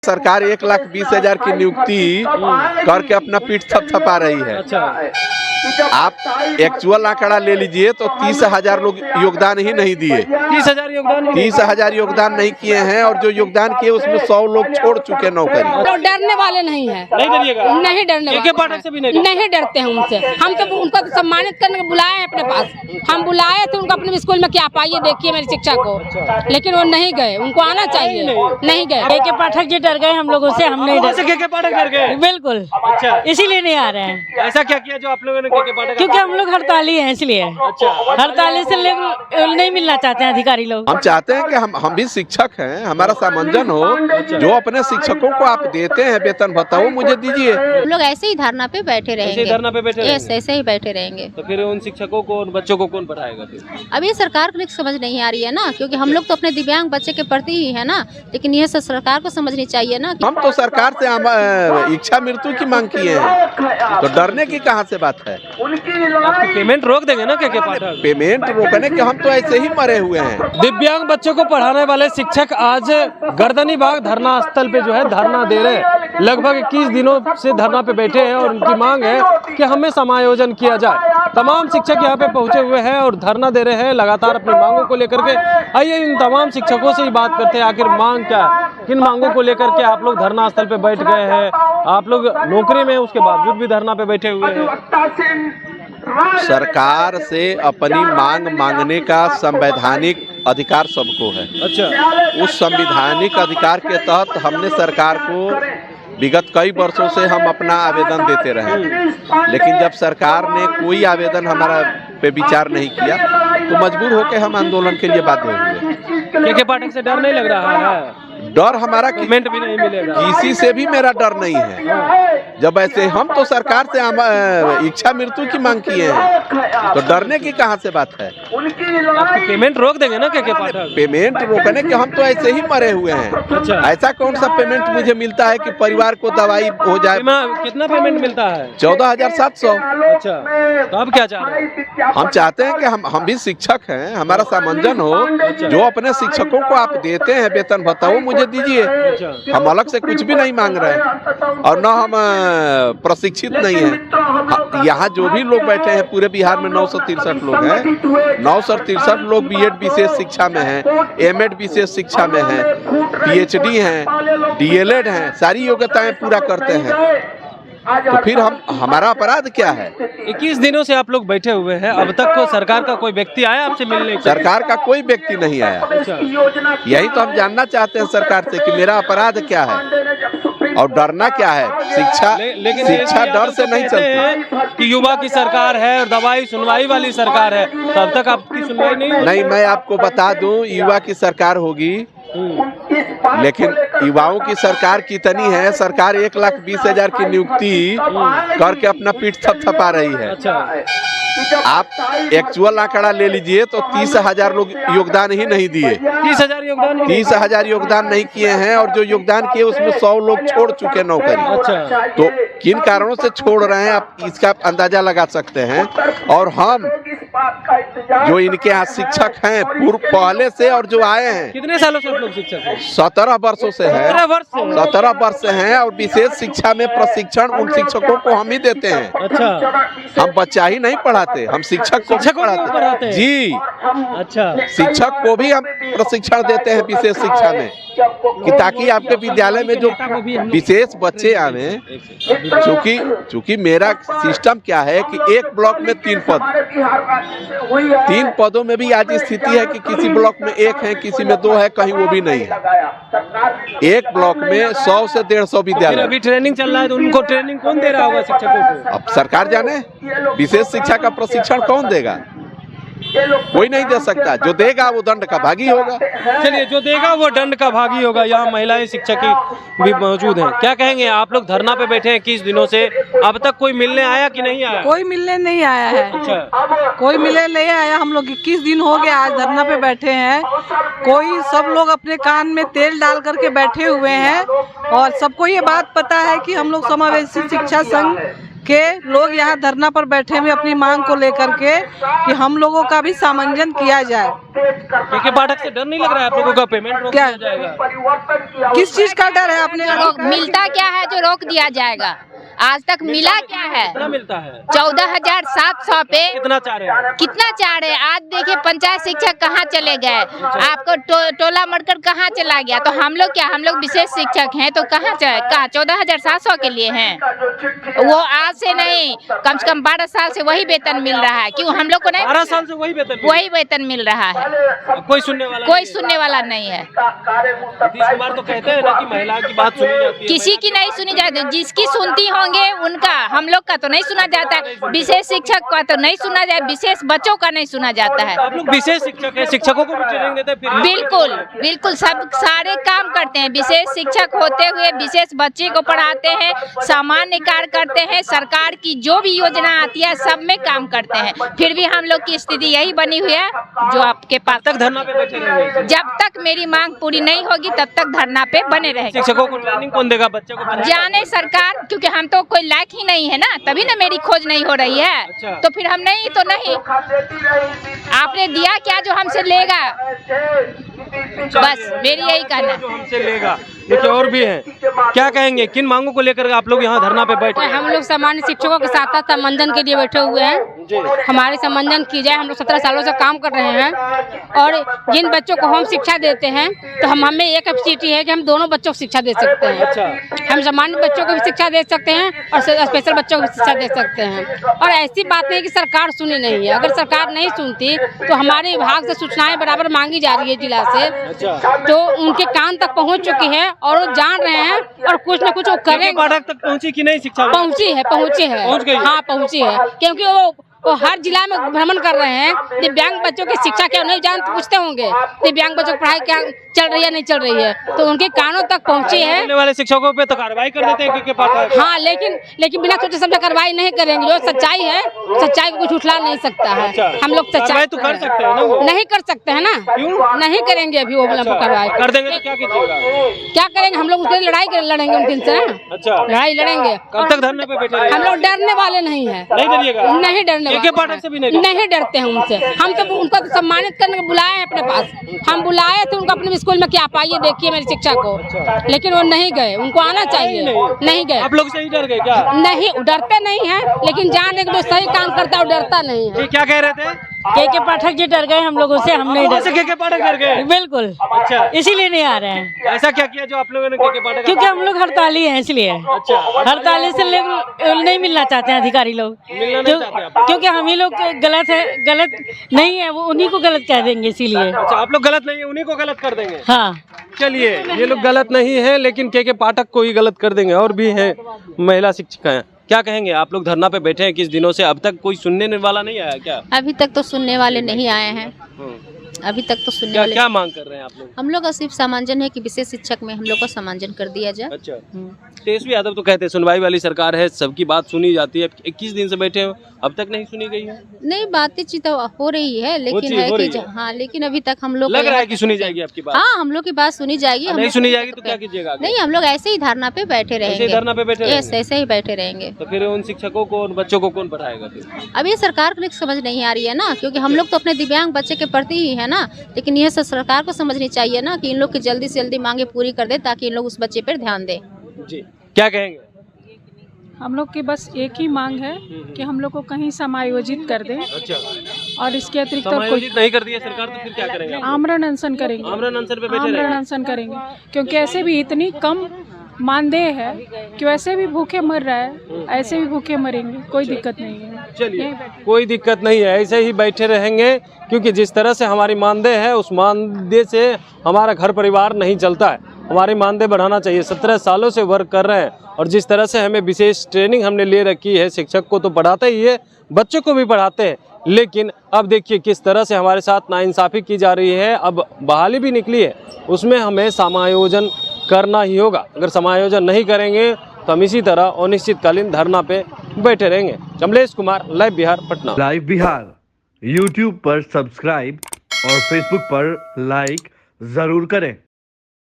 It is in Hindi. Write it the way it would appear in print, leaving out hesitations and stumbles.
सरकार 1,20,000 की नियुक्ति करके अपना पीठ थपथपा रही है। अच्छा, आप एक्चुअल आंकड़ा ले लीजिए तो 30,000 लोग योगदान ही नहीं दिए। 30,000 योगदान ही नहीं। 30,000 योगदान नहीं किए हैं और जो योगदान किए उसमें 100 लोग छोड़ चुके नौकरी। तो डरने वाले नहीं है, नहीं डरिएगा, नहीं डरने के पाठक से भी नहीं डरते हैं उनसे। हम तो उनको सम्मानित करने बुलाए हैं अपने पास। हम बुलाए थे उनको अपने स्कूल में कि आप आइए देखिए मेरी शिक्षा को, लेकिन वो नहीं गए। उनको आना चाहिए, नहीं गए। के पाठक जी डर गए हम लोगों से, हम नहीं डर। के पाठक डर गए? बिल्कुल। अच्छा, इसीलिए नहीं आ रहे हैं। ऐसा क्या किया जो आप लोगों ने के पाठक? क्योंकि हम लोग हड़ताली हैं, इसलिए। अच्छा, हड़ताली से नहीं मिलना चाहते हैं अधिकारी लोग। हम चाहते हैं कि हम भी शिक्षक हैं, हमारा सामंजन हो। जो अपने शिक्षकों को आप देते हैं वेतन भत्ता वो मुझे दीजिए। लोग ऐसे ही धरना पे बैठे रहेंगे, धरना पे बैठे रहेंगे? ऐसे ही बैठे रहेंगे। तो फिर उन शिक्षकों को, उन बच्चों को कौन पढ़ाएगा फिर? अब ये सरकार को समझ नहीं आ रही है ना, क्योंकि हम लोग तो अपने दिव्यांग बच्चे के प्रति ही है ना, लेकिन ये सब सरकार को समझनी चाहिए ना। हम तो सरकार से इच्छा मृत्यु की मांग किए हैं, तो डरने की कहाँ से बात है? पेमेंट रोक देंगे ना के पाठक? पेमेंट रोकने के हम तो ऐसे ही मरे हुए हैं। दिव्यांग बच्चों को पढ़ाने वाले शिक्षक आज गर्दनीबाग धरना स्थल पे जो है धरना दे रहे हैं। लगभग 21 दिनों से धरना पे बैठे हैं और उनकी मांग है कि हमें समायोजन किया जाए। तमाम शिक्षक यहाँ पे पहुंचे हुए हैं और धरना दे रहे हैं लगातार अपनी मांगों को लेकर के। आइए इन तमाम शिक्षकों से ही बात करते हैं, आखिर मांग क्या है, किन मांगों को लेकर के आप लोग धरना स्थल पे बैठ गए हैं। आप लोग नौकरी में उसके बावजूद भी धरना पे बैठे हुए हैं। सरकार से अपनी मांग मांगने का संवैधानिक अधिकार सबको है। अच्छा, उस संवैधानिक अधिकार के तहत हमने सरकार को विगत कई वर्षों से हम अपना आवेदन देते रहे, लेकिन जब सरकार ने कोई आवेदन हमारा पे विचार नहीं किया तो मजबूर होकर हम आंदोलन के लिए बाध्य हुए। के पाठक से डर नहीं लग रहा है? डर हमारा पेमेंट भी नहीं मिलेगा, किसी से भी मेरा डर नहीं है। जब ऐसे हम तो सरकार से इच्छा मृत्यु की मांग किए हैं, तो डरने की कहाँ से बात है? पेमेंट रोक देंगे ना के पाठक? पेमेंट रोकने के हम तो ऐसे ही मरे हुए हैं। अच्छा, ऐसा कौन सा पेमेंट मुझे मिलता है कि परिवार को दवाई हो जाए? कितना पेमेंट मिलता है? 14,700। अच्छा, तो आप क्या चाह रहे हैं? हम चाहते हैं कि हम भी शिक्षक हैं, हमारा सामंजन हो। जो अपने शिक्षकों को आप देते हैं वेतन भत्ता वो मुझे दीजिए। हम अलग से कुछ भी नहीं मांग रहे हैं और न हम प्रशिक्षित नहीं हैं। यहाँ जो भी लोग बैठे हैं पूरे बिहार में 963 लोग हैं। 963 लोग बीएड विशेष शिक्षा में हैं, एमएड विशेष शिक्षा में हैं, पीएचडी हैं, डीएलएड हैं, सारी योग्यताएं पूरा करते हैं। तो फिर हमारा अपराध क्या है? 21 दिनों से आप लोग बैठे हुए हैं, अब तक को सरकार का कोई व्यक्ति आया आपसे मिलने? सरकार का कोई व्यक्ति नहीं आया। यही तो हम जानना चाहते हैं सरकार से कि मेरा अपराध क्या है और डरना क्या है। लेकिन शिक्षा डर से नहीं चलती। कि युवा की सरकार है और दवाई सुनवाई वाली सरकार है, तब तक आपकी सुनवाई नहीं। मैं आपको बता दूं, युवा की सरकार होगी, लेकिन युवाओं की सरकार कितनी है? सरकार 1,20,000 की नियुक्ति करके अपना पीठ थपथपा रही है। अच्छा, आप एक्चुअल आंकड़ा ले लीजिए तो 30,000 लोग योगदान ही नहीं दिए। 30,000 योगदान? 30,000 योगदान नहीं किए हैं और जो योगदान किए उसमें 100 लोग छोड़ चुके नौकरी। अच्छा, तो किन कारणों से छोड़ रहे हैं आप इसका अंदाजा लगा सकते हैं। और हम जो इनके यहाँ शिक्षक हैं पहले से और जो आए हैं, कितने सालों से आप लोग शिक्षक हैं? 17 वर्षों से हैं। 17 वर्ष से हैं और विशेष शिक्षा में प्रशिक्षण उन शिक्षकों को हम ही देते हैं। अच्छा, हम बच्चा ही नहीं पढ़ाते, हम शिक्षक को पढ़ाते हैं। जी, अच्छा, शिक्षक को भी हम प्रशिक्षण देते हैं विशेष शिक्षा में, कि ताकि आपके विद्यालय में जो विशेष बच्चे आवे। चूंकि मेरा सिस्टम क्या है कि एक ब्लॉक में 3 पद, 3 पदों में भी आज स्थिति है कि किसी ब्लॉक में 1 है, किसी में 2 है, कहीं वो भी नहीं है। एक ब्लॉक में 100 से 150 विद्यालय। अभी ट्रेनिंग चल रहा है तो उनको ट्रेनिंग कौन दे रहा होगा शिक्षकों को? अब सरकार जाने, विशेष शिक्षा का प्रशिक्षण कौन देगा? कोई नहीं दे सकता। जो देगा वो दंड का भागी होगा। चलिए, जो देगा वो दंड का भागी होगा। यहाँ महिलाएं शिक्षक भी मौजूद हैं, क्या कहेंगे? आप लोग धरना पे बैठे हैं 21 दिनों से, अब तक कोई मिलने आया कि नहीं आया? कोई मिलने नहीं आया है। अच्छा, कोई मिलने नहीं आया। हम लोग 21 दिन हो गए आज धरना पे बैठे हैं। सब लोग अपने कान में तेल डाल करके बैठे हुए हैं और सबको ये बात पता है कि हम लोग समावेशी शिक्षा संघ के लोग यहाँ धरना पर बैठे हुए अपनी मांग को लेकर के कि हम लोगों का भी सामंजन किया जाए। के पाठक से डर नहीं लग रहा है आप लोगों का पेमेंट रोक क्या? दिया जाएगा? किस चीज का डर है आपने? मिलता क्या है जो रोक दिया जाएगा? आज तक मिला क्या है? कितना मिलता है? 14,700 पे कितना चाह रहे हैं? कितना चाह रहे? आज देखिए पंचायत शिक्षक कहाँ चले गए, आपको टोला मरकर कहाँ चला गया। तो हम लोग क्या, हम लोग विशेष शिक्षक हैं तो कहाँ 14,700 के लिए हैं। वो आज से नहीं, कम से कम 12 साल से वही वेतन मिल रहा है। क्यों हम लोग को नहीं? 12 साल से वही वेतन मिल रहा है। कोई सुनने वाला नहीं है। नीतीश कुमार तो कहते हैं ना कि महिला की बात सुनी जाती है, किसी की नहीं सुनी जाती। जिसकी सुनती होंगे उनका, हम लोग का तो नहीं सुना जाता है। विशेष शिक्षक का तो नहीं सुना जाए, विशेष बच्चों का नहीं सुना जाता है। आप लोग विशेष शिक्षक है, शिक्षकों को भी ट्रेनिंग देते हैं फिर? बिल्कुल सब सारे काम करते हैं। विशेष शिक्षक होते हुए विशेष बच्चे को पढ़ाते हैं, सामान्य कार्य करते हैं, सरकार की जो भी योजना आती है सब में काम करते हैं। फिर भी हम लोग की स्थिति यही बनी हुई है जो आपके पास। तक धरना पे बैठे रहेंगे? जब तक मेरी मांग पूरी नहीं होगी तब तक धरना पे बने रहेंगे। शिक्षकों को ट्रेनिंग कौन देगा? बच्चे को जाने सरकार, क्योंकि हम तो कोई लायक ही नहीं है ना, तभी ना मेरी खोज नहीं हो रही है। अच्छा। तो फिर हम नहीं तो नहीं। आपने दिया क्या जो हमसे लेगा? बस मेरी यही कहना जो हमसे लेगा। देखिए और भी हैं, क्या कहेंगे, किन मांगों को लेकर आप लोग यहाँ धरना पे बैठे? हम लोग सामान्य शिक्षकों के साथ साथ सम्मानजन के लिए बैठे हुए हैं। हमारे सम्मानजन की जाए। हम लोग 17 सालों से काम कर रहे हैं और जिन बच्चों को हम शिक्षा देते हैं तो हमें एक कैपेसिटी है कि हम दोनों बच्चों को शिक्षा दे सकते हैं। अच्छा। हम सामान्य बच्चों को भी शिक्षा दे सकते हैं और स्पेशल बच्चों को भी शिक्षा दे सकते हैं। और ऐसी बात नहीं कि सरकार सुनी नहीं है। अगर सरकार नहीं सुनती तो हमारे विभाग से सूचनाएं बराबर मांगी जा रही है जिला से। अच्छा। तो उनके कान तक पहुँच चुकी है और वो जान रहे हैं और कुछ न कुछ वो करेंगे। पाठक तक पहुँची कि नहीं शिक्षा? पहुँची है। पहुँच गई? हाँ पहुँची है, क्योंकि वो हर जिला में भ्रमण कर रहे हैं। दिव्यांग बच्चों की शिक्षा क्या नहीं जान पूछते होंगे, दिव्यांग बच्चों की पढ़ाई क्या चल रही है नहीं चल रही है, तो उनके कानों तक पहुँची है। बोलने वाले शिक्षकों पे तो कार्रवाई कर देते हैं के पाठक। हाँ लेकिन बिना सोचे समझे कार्रवाई नहीं करेंगे। जो सच्चाई है, सच्चाई को कुछ उठला नहीं सकता है। अच्छा। हम लोग सच्चाई तो कर सकते हैं ना? वो नहीं कर सकते हैं ना। क्यों नहीं करेंगे अभी वो कार्रवाई? कर देंगे तो क्या कीजिएगा? क्या करेंगे? हम लोग उसके लड़ाई लड़ेंगे उनके से ना। अच्छा। लड़ाई लड़ेंगे। कब तक धरने पे बैठे रहेंगे? हम लोग डरने वाले नहीं है। नहीं डरिएगा? नहीं डरने के पाठक से भी नहीं डरते हैं उनसे। हम तो उनको सम्मानित करने के बुलाए हैं अपने पास। हम बुलाए थे उनको अपने स्कूल में कि आप आइए देखिए मेरी शिक्षा को। लेकिन वो नहीं गए। उनको आना चाहिए, नहीं गए। आप लोग से ही डर गए क्या? नहीं, डरते नहीं है, लेकिन जान जो सही काम करता है वो डरता नहीं है। क्या कह रहे थे? के पाठक जी डर गए हम लोगों से, हम नहीं डरे। के पाठक डर गए? बिल्कुल। अच्छा, इसीलिए नहीं आ रहे हैं। ऐसा क्या किया जो आप लोगों ने के पाठक? क्योंकि हम लोग हड़ताली हैं इसलिए। अच्छा। हड़ताली से नहीं मिलना चाहते हैं अधिकारी लोग। मिलना नहीं चाहते आप? क्योंकि हम ही लोग गलत नहीं है, वो उन्हीं को गलत कह देंगे इसीलिए। अच्छा, आप लोग गलत नहीं है, उन्हीं को गलत कर देंगे। हाँ चलिए, ये लोग गलत नहीं है लेकिन के पाठक को ही गलत कर देंगे। और भी है महिला शिक्षिका हैं, क्या कहेंगे? आप लोग धरना पे बैठे हैं किस दिनों से, अब तक कोई सुनने वाला नहीं आया क्या? अभी तक तो सुनने वाले नहीं आए हैं। अभी तक तो सुनने वाले। क्या मांग कर रहे हैं आप लोग? हम लोग का सिर्फ सामंजन है कि विशेष शिक्षक में हम लोग को सामंजन कर दिया जाए। अच्छा। तेजस्वी यादव तो कहते हैं सुनवाई वाली सरकार है, सबकी बात सुनी जाती है। 21 दिन से बैठे हो, अब तक नहीं सुनी गई है? नहीं, बातचीत तो हो रही है लेकिन है कि हाँ, लेकिन अभी तक हम लोग लग रहा है कि सुनी जाएगी आपकी बात। हाँ, हम लोग की बात सुनी जाएगी। नहीं सुनी जाएगी तो क्या कीजिएगा? नहीं, हम लोग ऐसे ही धरना पे बैठे रहेंगे। धरना पे बैठे रहेंगे? ऐसे ही बैठे रहेंगे। तो फिर उन शिक्षकों को, उन बच्चों को कौन पढ़ाएगा फिर? अब ये सरकार को समझ नहीं आ रही है ना, क्योंकि हम लोग तो अपने दिव्यांग बच्चे के प्रति ही है ना। लेकिन ये सरकार को समझनी चाहिए ना कि इन लोग की जल्दी से जल्दी मांगे पूरी कर दे ताकि इन लोग उस बच्चे पर ध्यान दें। जी, क्या कहेंगे? हम लोग की बस एक ही मांग है कि हम लोग को कहीं समायोजित कर दें। अच्छा। और इसके अतिरिक्त समायोजित नहीं कर दिया सरकार तो फिर क्या करेंगे? आमरण अनशन करेंगे। आमरण अनशन पे बैठे आमरण रहेंगे? अनशन करेंगे, क्योंकि ऐसे भी इतनी कम मानदेय है कि वैसे भी भूखे मर रहा है, ऐसे भी भूखे मरेंगे, कोई दिक्कत नहीं है। चलिए, कोई दिक्कत नहीं है, ऐसे ही बैठे रहेंगे क्योंकि जिस तरह से हमारी मानदेय है उस मानदेय से हमारा घर परिवार नहीं चलता है। हमारी मानदेय बढ़ाना चाहिए। 17 सालों से वर्क कर रहे हैं और जिस तरह से हमें विशेष ट्रेनिंग हमने ले रखी है, शिक्षक को तो पढ़ाते ही है, बच्चों को भी पढ़ाते हैं, लेकिन अब देखिए किस तरह से हमारे साथ नाइंसाफ़ी की जा रही है। अब बहाली भी निकली है, उसमें हमें समायोजन करना ही होगा। अगर समायोजन नहीं करेंगे तो हम इसी तरह अनिश्चितकालीन धरना पे बैठे रहेंगे। Kamlesh Kumar, live Bihar, Patna. Live Bihar YouTube पर सब्सक्राइब और Facebook पर लाइक ज़रूर करें।